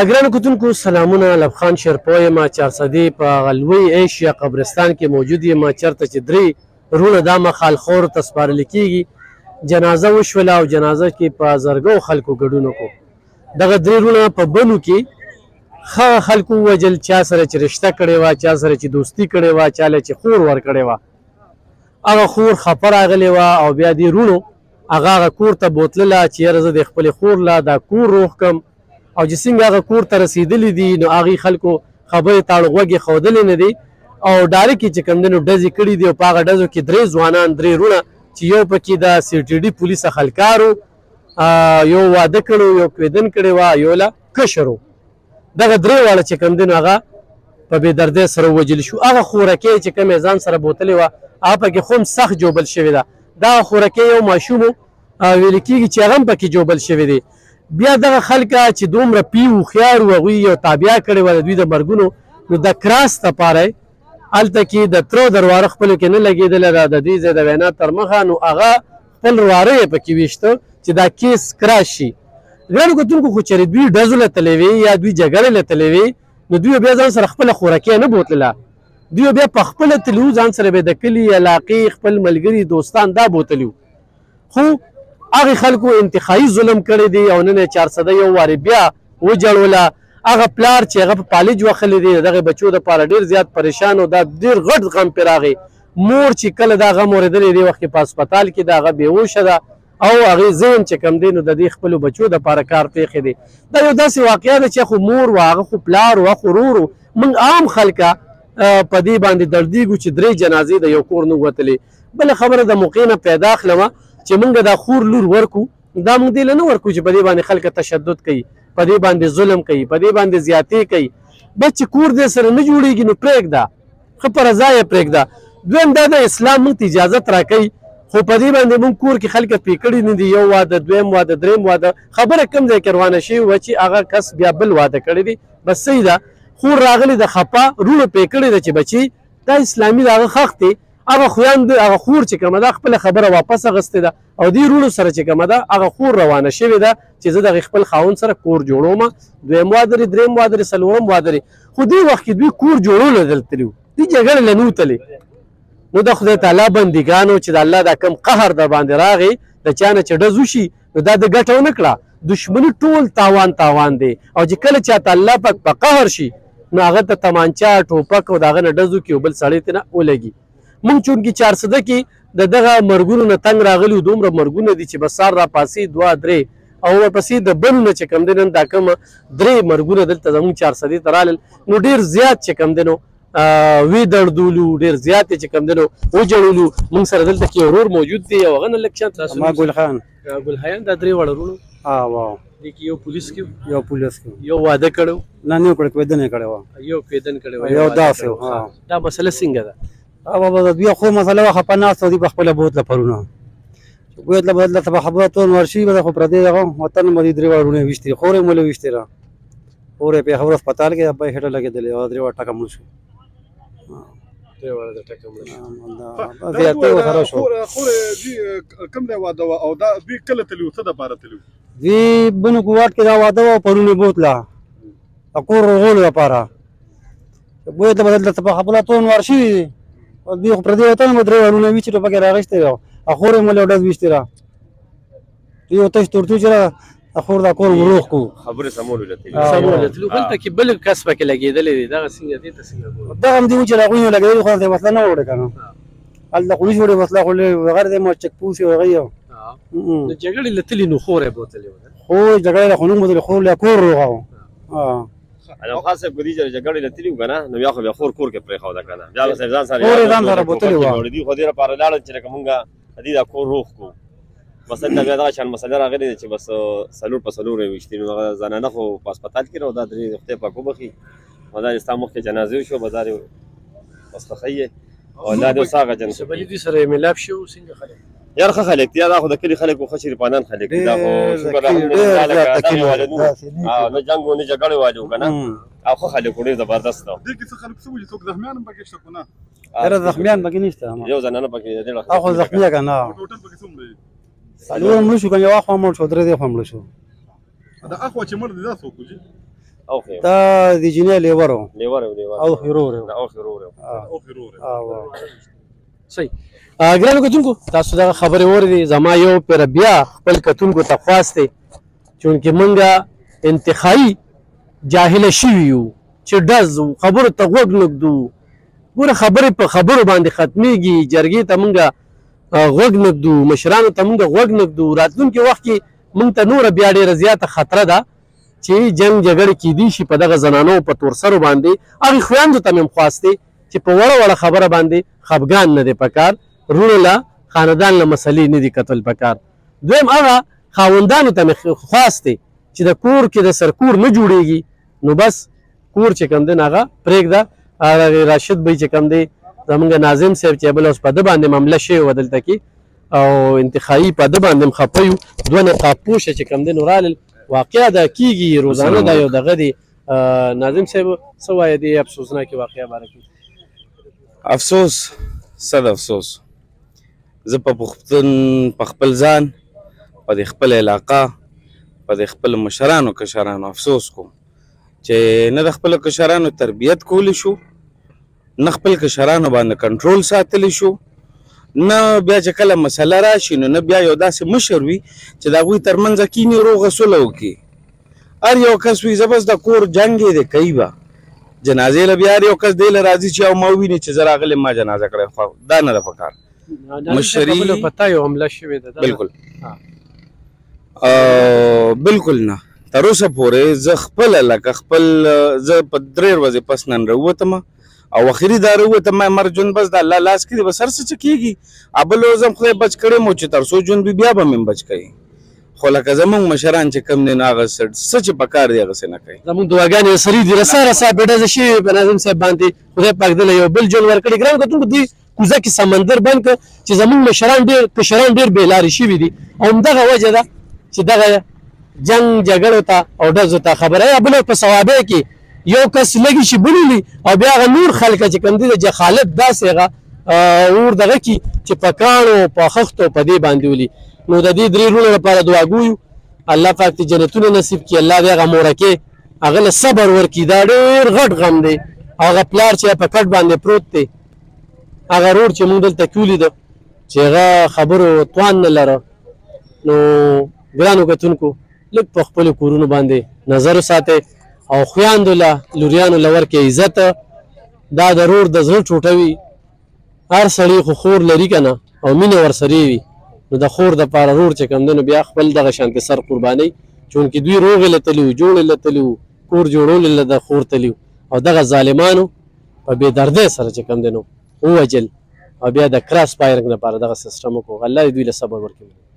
ګرانو کتونکو سلامونه، لبخان شرپوی یم، چارسدي په هغه لوی ایشیا قبرستان کې موجود یم، چېرته چې درې وروڼه دا مخال خورو ته سپارل کېږي. جنازه وشوله او جنازه کې په زرګو خلکو ګډون وکړو. دغه درې وروڼه په بنو کې ښه خلکو ووژل، چا سره چې رشته کړې وه، چا سره چې دوستي کړې وه، چا له چې خور ورکړې وه. هغه خور خفه راغلې وه او بیا دې وروڼو هغه کور ته بوتلله چې یاره زه د خپلې خور له دا کور روغ کړم، او چې څنګه هغه کور ته رسېدلي دي نو هغې خلکو خبرې تاړو غوږې ښودلې نه دي او ډایرکټ یې چې کوم دی نو ډزې کړي دي. او په هغه ډزو کې درې ځوانان، درې وروڼه چې یو پکې د CTD پولیس خلکار و، یو واده کړی و، یو کویدن کړې وه، یو له کشر و. دغه درې واړه چې کوم دی نو هغه په بې دردۍ سره ووژل شو. هغه خورکۍ چې کوم یې ځان سره بوتلې وه هغه پکې خو هم سخت جوبل شوې ده. دغه خورکۍ یو ماشوم و، ویل کېږي چې هغه هم پکې جوبل شوی دی. بیا دغه خلکه چې دومره پی هوښیار وو هغوی یو تابیا کړې وه د دوی د مرګونو، نو د کراس دپاره یې هلته کې د ترو درواره خپلو کې نه لګېدله ده د دې ځای د وینا تر مخه، نو هغه خپل رواره یې پکې ویشته چې دا کیس کراس شي. ګرانو کتونکو خو چېرې دوی ډزو له تللی وې یا دوی جګړې له تللی وې نو دوی بیا ځان سره خپله خورکۍ نه بوتلله، دوی بیا په خپله تللي وو، ځان سره به د کلي علاقې خپل ملګري دوستان دا بوتلي وو. خو هغې خلکو انتخابي ظلم کړی دی او نن یې چارسده یو وارې بیا وجړوله. هغه پلار چې هغه په پالج وښلی دی د دغې بچو دپاره ډېر زیات پریشان و، دا ډېر غټ غم پرې راغی. مور چې کله دا غم اورېدلی دی وخت کې په هسپتال کې ده، هغه بېهوشه ده او هغې ذهن چې کوم دی نو د دې خپلو بچو دپاره کار پېښې دی. دا یو داسې واقعه ده چې خو مور و، هغه خو پلار و، خو ورور و، موږ عام خلکه په دې باندې دردېږو چې درې جنازې د یو کور نه ووتلې. بله خبره د موقع نه پیدا کړمه چې موږ دا خور لور ورکو، دا موږ دې له نه ورکو چې په دې باندې خلک تشدد کوي، په دې باندې ظلم کوي، په دې باندې زیاتې کوي. بس چې کور دې سره نه جوړېږي نو پرېږده، ښه په رضا یې پرېږده. دویم دا د اسلام موږ ته اجازت راکوي، خو په دې باندې موږ کور کې خلک پې کړي نه دي، یو واده، دویم واده، دریم واده، خبره کوم ځای کې روانه شوې وه چې هغه کس بیا بل واده کړی دی. بس صحیح ده، خور راغلې د خپه وروڼو پې کړې ده چې بچي دا اسلامي د هغه خښ دی. هغه خویند هغه خور چې کومه ده خپله خبره واپس اخیستې ده او دې وروڼو سره چې کومه ده هغه خور روانه شوې ده چې زه دغې خپل خاوند سره کور جوړوم، دویم واده لري، دریم واده لري، څلورم واده لري. خو دې وخت کې دوی کور جوړولو دلته تللي وو، دوی جګړې له نه وتلې. نو د خدای تعالی بندګانو چې د الله دا کم قهر در باندې راغی د چا نه چې ډز وشي نو دا د ګټه ونه کړه، دشمني ټول تاوان تاوان دی. او چې کله چاته الله پاک په قهر شي نو هغه ته تمانچه ټوپک او د هغه نه ډز وکړي او بل سړی ته نه ولګي. موږ چونکې چارسده کې د دغه مرګونو نه تنګ راغلي وو، دومره مرګونه دي چې بس سار راپاسې دوه درې او ورپسې د بلو نه چې کوم دی نن دا کومه درې مرګونه دلته زموږ چارسدې ته رالل نو ډېر زیات چې کوم دی نو وی دردولو، ډېر زیات چې کوم دی نو وجړولو. موږ سره دلته کې ورور موجود دی او هغه نه لږ شان تاسو ما ګلخان دا درې واړه وروڼو واو دې کې یو پولیس کې یو پولیس کې یو واده کړی و، نه نه کړی کویدن یې کړی و، یو کویدن کړی و، یو داسې و. دا مسله څنګه ده؟ بابا دوی خو مسله وه خپه ناسته دي په خپله بوتله پرونه چې بوتله بدله ته به خبره تون ورشي به خو پردې دغه وطن مو دې درې واړه وروڼې ویشتې خور یې مولې ویشتې را خور یې پېښور هسپتال کې ابا یې هټه لګېدلې او درې واړه ټکه مړ شو. درې واړه د ټکه مړ شو. زیاتې ورسره شو. خور دوی کوم ځای واده وه او دا دوی کله تللي وو، څه دپاره تللي وو؟ دوی بنو ګواټ کې دا واده وه پرون یې بوتله د کور رغولو لپاره بوتله بدله ته په خپله تون ور شوي دي. دوی خو پردې وطن مو درې وروڼه وي چې ټوپک یې راغېستی دی او خور یې مولې ډز ویشتې را دوی یو تش تورتو چې را خور دا کور روغ کړو. خبرې سمولو له تللي هلته کې بل کس پکې لګېدلی دی، دغه څنګه دې ته څنګه ګورو؟ دغه هم دي و چې د هغوی نه لګېدلي خو هلته وسله نه وړې که نه هلته خو هېڅ وړې وسله خو بغیر دی مو چک پوس یې هغوی نو جګړې له تللي نو خور یې بوتلې وه، خو جګړې له خو نه بوتلې خور له کور روغه و. علم خان صاحب که دې جګړې له تللي وو که نه نو بیا خو بیا خور کور کې پرېښوده که نه بیا به صاحب ځان سره خور یې ځان سره بوتلې وه. دوی خو دې لپاره لاړل چې لکه مونږ د دې دا کور روغ کړو. بس دلته بیا دغه شان مسله راغلې ده چې بس څلور په څلور یې ویشتې نو هغه زنانه خو په هسپتال کې او دا درې خدای پاک وبخي او دا ستا مخکې جنازې وشوه به دا بس پخی یې او الله دې اوس هغه جن بلې دوی سره یې ملاپ شي او څنګه خلک یار ښه خلک دي، دا خو د کلي خلک خو ښه شریفانان خلک دي، دا خو شکر نه جنګ و نه جګړې والي وو که نه او ښه خلک وو ډېر زبردست و. دې کې څه خلک څه وایي څوک زخمیان هم پکې شته که نه؟ یاره زخمیان پکې نشته یو زنانه پکې خو زخمیه که نه ټوټل پکې څومره دي؟ څلور مړه شو که یو خوا مړ شو درې دې خوا مړه شو دا اخوا چې مړ دی دا څوک و جي او خیر دا د جنې لیور و لیور او خیرور و او خیرور او خیرور صحیح ګرانو کتونکو تاسو دغه خبرې واورېدې زما یو پېره بیا خپل کتونکو ته خواست دی چونکې موږ انتخایي جاهله شوي یو چې ډز خبرو ته غوږ نږدو ګوره خبرې په خبرو باندې ختمیږي جرګې ته موږ غوږ نږدو مشرانو ته موږ غوږ نږدو راتلونکي وخت کې موږ ته نوره بیا ډېره زیاته خطره ده چې جنګ جګړې کیدی شي په دغه زنانو په تورسرو باندې هغې خویندو ته مې هم خواست دی چې په وړه وړه خبره باندې خفګان نه دی پکار رونو له خاندان له مسلې نه دي کتل پکار دویم هغه خاوندانو ته مې خواست دی چې د کور کې د سرکور نه جوړېږي نو بس کور چې کوم دی نو هغه پرېږده هغه راشد بی چې کوم دی زمونږ ناظم صاحب چې بل اوس په ده باندې معامله شوې وه دلته کې او انتخایي په ده باندې هم خفه یو دوه نقابپوشه چې کوم دی نو رالل واقعه دا کېږي روزانه دا یو دغه دی ناظم صاحب څه وایه دې افسوسناکې واقعه باره کې افسوس صد افسوس زه په پښتون په خپل ځان په د خپل علاقه په د خپل مشرانو کشرانو افسوس کوم چې نه د خپل کشرانو تربیت کولی شو نه خپل کشرانو باندې کنټرول ساتلی شو نه بیا چې کله مسله راشي نو نه بیا یو داسې مشر وي چې د هغوی ترمنځ کینې روغه سوله وکړي هر یو کس وي زه بس د کور جنګ یې دی کوي به جنازې له بیا هر یو کس دی له راځي چې او ما وویني چې زه راغلی ما جنازه کړی خو دا نه ده پکار مشري بالکل نه تر اوسه پورې زه خپله لکه خپل زه په 3 ورځې پس نن راووتم او اخري دا راووتم ما مر ژوند بس د الله لاس کې دی بس هر څه چې کېږي بل ورځ هم خدای بچ کړی مو چې تر څو ژوند وي بیا به مې بچ کوي خو لکه زمونږ مشران چې کوم دی نو هغه څه چې پکار دی هغسې نه کوي زمونږ دعاګانې سرې دي رسا رسا بېډزه شوې په ناظم صاحب باندې خدای پاک دله یو بل ژوند ورکړي ګرانو کتونکو دې کوزه کې سمندر بند کړه چې زمونږ مشران ډېر کشران ډېر بېلارې شوي دي او همدغه وجه ده چې دغه جنګ جګړو ته او ډزو ته خبره یا بله په ثوابۍ کې یو کس لږې شي بولي او بیا هغه نور خلکه چې کوم دي د جخالت داسې هغه اور دغه کي چې په کاڼو په خښتو په دې باندې ولي نو د دې 3 رونو لپاره دعاګویو الله پاک دې جنتونه نصیب کړي الله دې هغه مورکې هغه له صبر ورکړي دا ډېر غټ غم دی هغه پلار چې په کټ باندې پروت دی هغه رور چې موږ دلته کې ولیده چې هغه خبرو توان نه لره نو ګرانو کتونکو لږ په خپلو کورونو باندې نظر وساتئ او خویندو له لوریانو له ورکې عزت دا د رور د زړه ټوټه وي هر سړي خو خور لري که نه او مینه ورسرې وي نو د خور دپاره رور چې کوم دی نو بیا خپل دغه شانتې سر قربانوي چونکې دوی روغې له تلي وو جوړې له تلي وو کور جوړولې له د خور تلي وو او دغه ظالمانو په بې دردۍ سره چې کوم دی نو ووجل او بیا د کراس فایرنګ لپاره دغه سیسټم وکړو الله دې دوی له صبر ورکړي